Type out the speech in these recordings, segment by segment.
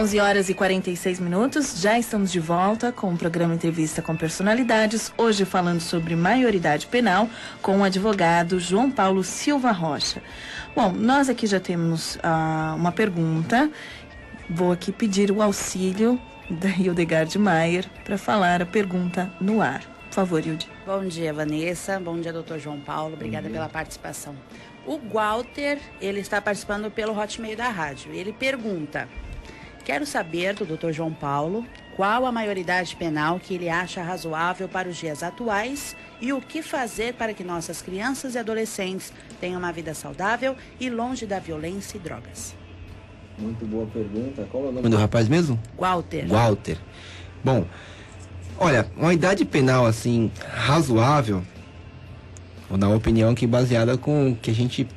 11 horas e 46 minutos, já estamos de volta com o programa Entrevista com Personalidades, hoje falando sobre maioridade penal com o advogado João Paulo Silva Rocha. Bom, nós aqui já temos uma pergunta, vou aqui pedir o auxílio da Hildegard Maier para falar a pergunta no ar. Por favor, Hilde. Bom dia, Vanessa. Bom dia, doutor João Paulo. Obrigada pela participação. O Walter, ele está participando pelo Hotmail da rádio. Ele pergunta: quero saber do doutor João Paulo qual a maioridade penal que ele acha razoável para os dias atuais e o que fazer para que nossas crianças e adolescentes tenham uma vida saudável e longe da violência e drogas. Muito boa pergunta. Qual é o nome do rapaz mesmo? Walter. Walter. Bom, olha, uma idade penal assim razoável, vou dar uma opinião aqui baseada com o que a gente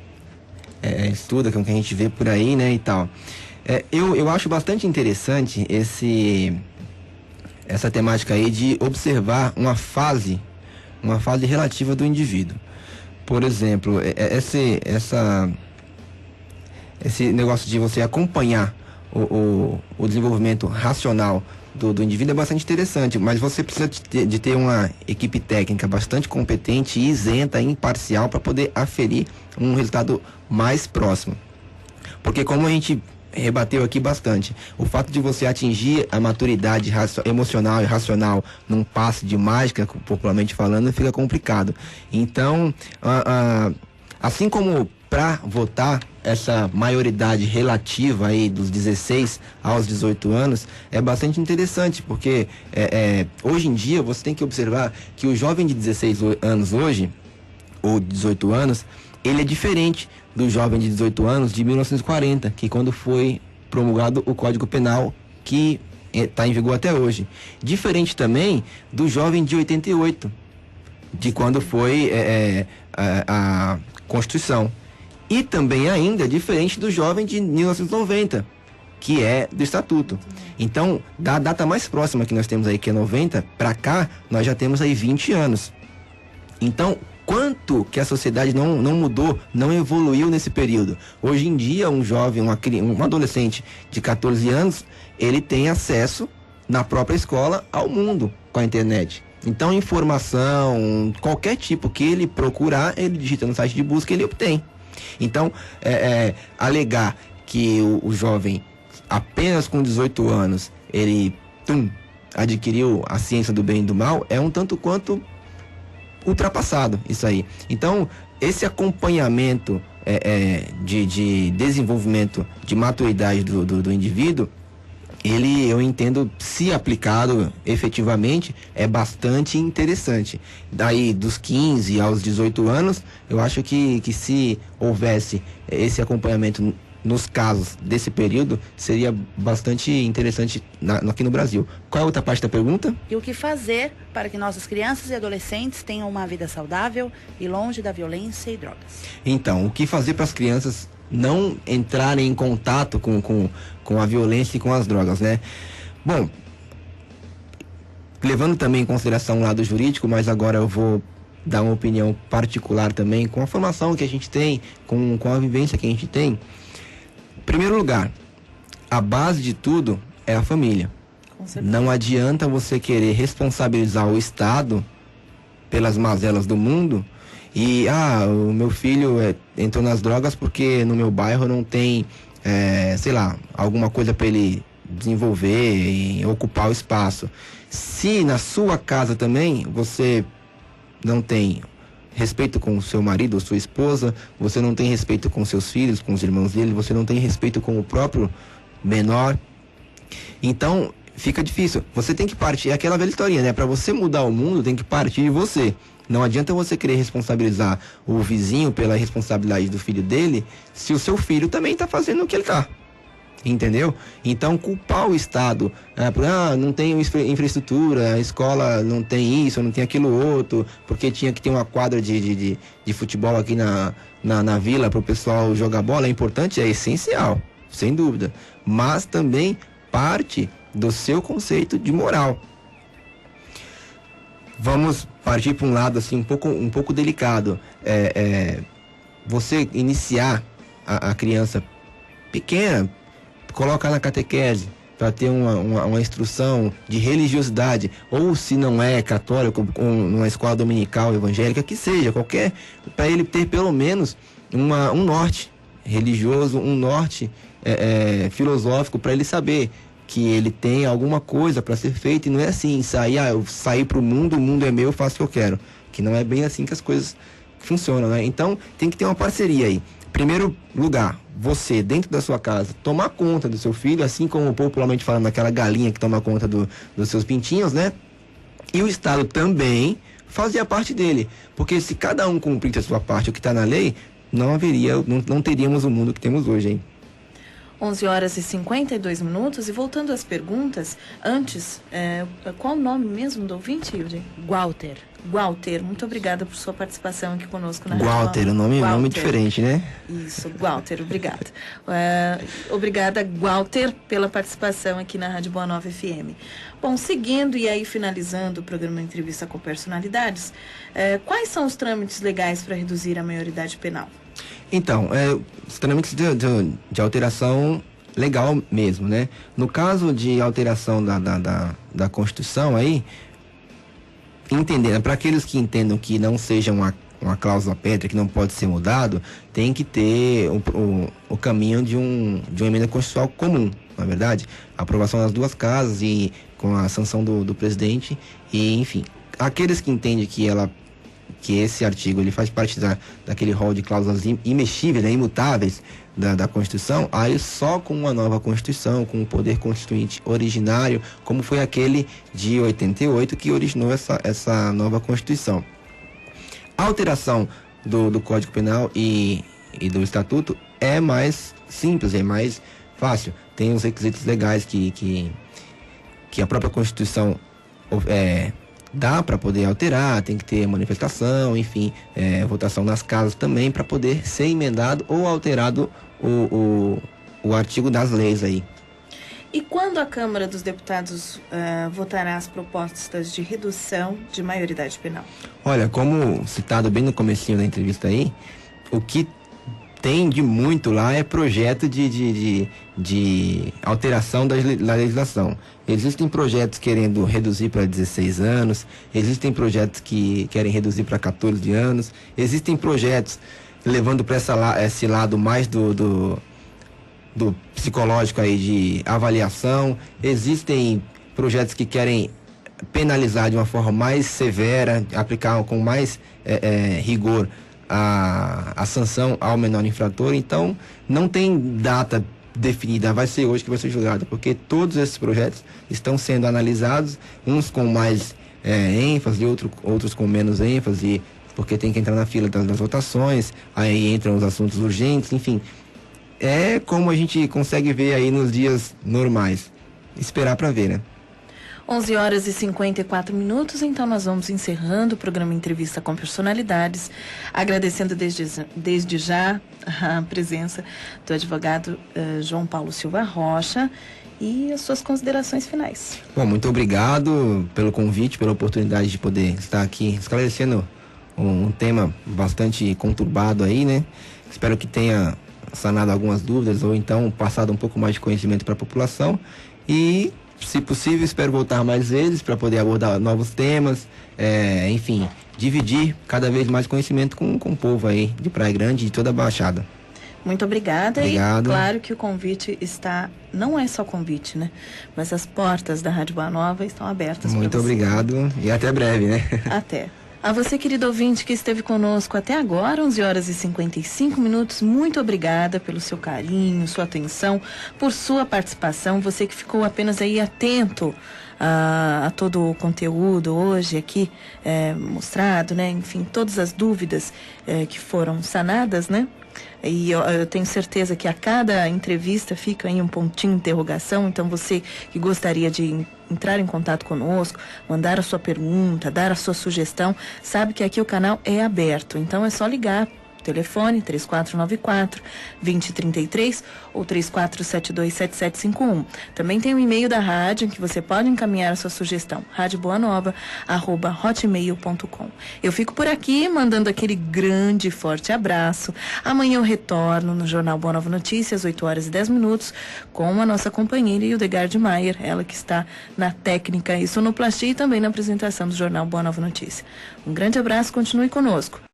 estuda, com o que a gente vê por aí, né, e tal. Eu acho bastante interessante essa temática aí de observar uma fase relativa do indivíduo. Por exemplo, esse negócio de você acompanhar o desenvolvimento racional do indivíduo é bastante interessante, mas você precisa de ter uma equipe técnica bastante competente, isenta, imparcial, para poder aferir um resultado mais próximo. Porque, como a gente rebateu aqui bastante, o fato de você atingir a maturidade emocional e racional num passe de mágica, popularmente falando, fica complicado. Então, assim como para votar essa maioridade relativa aí dos 16 aos 18 anos é bastante interessante, porque hoje em dia você tem que observar que o jovem de 16 anos hoje, ou 18 anos, ele é diferente do jovem de 18 anos de 1940, que quando foi promulgado o Código Penal, que está em vigor até hoje. Diferente também do jovem de 88, de quando foi a Constituição. E também ainda diferente do jovem de 1990, que é do Estatuto. Então, da data mais próxima que nós temos aí, que é 90, para cá, nós já temos aí 20 anos. Então, quanto que a sociedade não mudou, não evoluiu nesse período. Hoje em dia, um jovem, um adolescente de 14 anos, ele tem acesso na própria escola ao mundo com a internet. Então, informação, qualquer tipo que ele procurar, ele digita no site de busca e ele obtém. Então, alegar que o jovem, apenas com 18 anos, ele adquiriu a ciência do bem e do mal, é um tanto quanto ultrapassado isso aí. Então, esse acompanhamento de desenvolvimento, de maturidade do indivíduo, eu entendo, se aplicado efetivamente, é bastante interessante. Daí, dos 15 aos 18 anos, eu acho que se houvesse esse acompanhamento nos casos desse período, seria bastante interessante aqui no Brasil. Qual é a outra parte da pergunta? E o que fazer para que nossas crianças e adolescentes tenham uma vida saudável e longe da violência e drogas? Então, o que fazer para as crianças não entrarem em contato com a violência e com as drogas, né? Bom, levando também em consideração o lado jurídico, mas agora eu vou dar uma opinião particular também, com a formação que a gente tem, com a vivência que a gente tem. Em primeiro lugar, a base de tudo é a família. Não adianta você querer responsabilizar o Estado pelas mazelas do mundo e, o meu filho entrou nas drogas porque no meu bairro não tem, alguma coisa para ele desenvolver e ocupar o espaço. Se na sua casa também você não tem respeito com o seu marido ou sua esposa, você não tem respeito com seus filhos, com os irmãos dele, você não tem respeito com o próprio menor, então fica difícil. Você tem que partir, é aquela velha historinha, né? Para você mudar o mundo, tem que partir de você. Não adianta você querer responsabilizar o vizinho pela responsabilidade do filho dele, se o seu filho também está fazendo o que ele está. Entendeu? Então, culpar o Estado não tem infraestrutura, a escola não tem isso, não tem aquilo outro, porque tinha que ter uma quadra de futebol aqui na vila para o pessoal jogar bola, é importante, é essencial, sem dúvida. Mas também parte do seu conceito de moral. Vamos partir para um lado assim, um pouco delicado. Você iniciar a criança pequena, colocar na catequese, para ter uma instrução de religiosidade, ou se não é católico, numa escola dominical evangélica, que seja, qualquer, para ele ter pelo menos um norte religioso, um norte filosófico, para ele saber que ele tem alguma coisa para ser feita, e não é assim, eu saí para o mundo é meu, eu faço o que eu quero, que não é bem assim que as coisas funcionam, né? Então tem que ter uma parceria aí. Primeiro lugar, você dentro da sua casa tomar conta do seu filho, assim como popularmente falando, aquela galinha que toma conta dos seus pintinhos, né? E o Estado também fazer a parte dele, porque se cada um cumprisse a sua parte, o que está na lei, não teríamos o mundo que temos hoje, hein? 11 horas e 52 minutos. E voltando às perguntas, antes, qual o nome mesmo do ouvinte, Hilde? Walter. Walter, muito obrigada por sua participação aqui conosco na Walter, Rádio. Nome diferente, né? Isso, Walter, obrigada. Obrigada, Walter, pela participação aqui na Rádio Boa Nova FM. Bom, seguindo e aí finalizando o programa Entrevista com Personalidades, quais são os trâmites legais para reduzir a maioridade penal? Então, os trâmites de alteração legal mesmo, né? No caso de alteração da Constituição aí, entendendo, para aqueles que entendam que não seja uma cláusula pétrea, que não pode ser mudado, tem que ter o caminho de uma emenda constitucional comum, não é verdade? A aprovação das duas casas e com a sanção do presidente, e enfim. Aqueles que entendem que esse artigo ele faz parte daquele rol de cláusulas imexíveis, né, imutáveis da Constituição, aí só com uma nova Constituição, com o poder constituinte originário, como foi aquele de 88 que originou essa nova Constituição. A alteração do Código Penal e do Estatuto é mais simples, é mais fácil. Tem os requisitos legais que a própria Constituição dá para poder alterar, tem que ter manifestação, enfim, votação nas casas também para poder ser emendado ou alterado o artigo das leis aí. E quando a Câmara dos Deputados votará as propostas de redução de maioridade penal? Olha, como citado bem no comecinho da entrevista aí, o que tem de muito lá é projeto de alteração da legislação. Existem projetos querendo reduzir para 16 anos, existem projetos que querem reduzir para 14 anos, existem projetos levando para esse lado mais do psicológico aí de avaliação, existem projetos que querem penalizar de uma forma mais severa, aplicar com mais rigor a sanção ao menor infrator. Então não tem data definida, vai ser hoje que vai ser julgado, porque todos esses projetos estão sendo analisados, uns com mais ênfase, outros com menos ênfase, porque tem que entrar na fila das votações, aí entram os assuntos urgentes, enfim, é como a gente consegue ver aí nos dias normais, esperar para ver, né? 11 horas e 54 minutos, então nós vamos encerrando o programa Entrevista com Personalidades, agradecendo desde já a presença do advogado João Paulo Silva Rocha e as suas considerações finais. Bom, muito obrigado pelo convite, pela oportunidade de poder estar aqui esclarecendo um tema bastante conturbado aí, né? Espero que tenha sanado algumas dúvidas ou então passado um pouco mais de conhecimento para a população e, se possível, espero voltar mais vezes para poder abordar novos temas, enfim, dividir cada vez mais conhecimento com o povo aí de Praia Grande e de toda a Baixada. Muito obrigada. Obrigado. E claro que o convite está, não é só convite, né? Mas as portas da Rádio Boa Nova estão abertas. Muito obrigado e até breve, né? Até. A você, querido ouvinte, que esteve conosco até agora, 11 horas e 55 minutos, muito obrigada pelo seu carinho, sua atenção, por sua participação. Você que ficou apenas aí atento a todo o conteúdo hoje aqui mostrado, né? Enfim, todas as dúvidas que foram sanadas, né? E eu tenho certeza que a cada entrevista fica aí um pontinho de interrogação. Então você que gostaria de entrar em contato conosco, mandar a sua pergunta, dar a sua sugestão, sabe que aqui o canal é aberto. Então é só ligar, telefone 3494-2033 ou 34727751. Também tem o e-mail da rádio em que você pode encaminhar a sua sugestão, radioboanova@hotmail.com. Eu fico por aqui mandando aquele grande e forte abraço. Amanhã eu retorno no Jornal Boa Nova Notícias, 8h10, com a nossa companheira Hildegard Maier, ela que está na técnica e sonoplastia e também na apresentação do Jornal Boa Nova Notícia. Um grande abraço, continue conosco.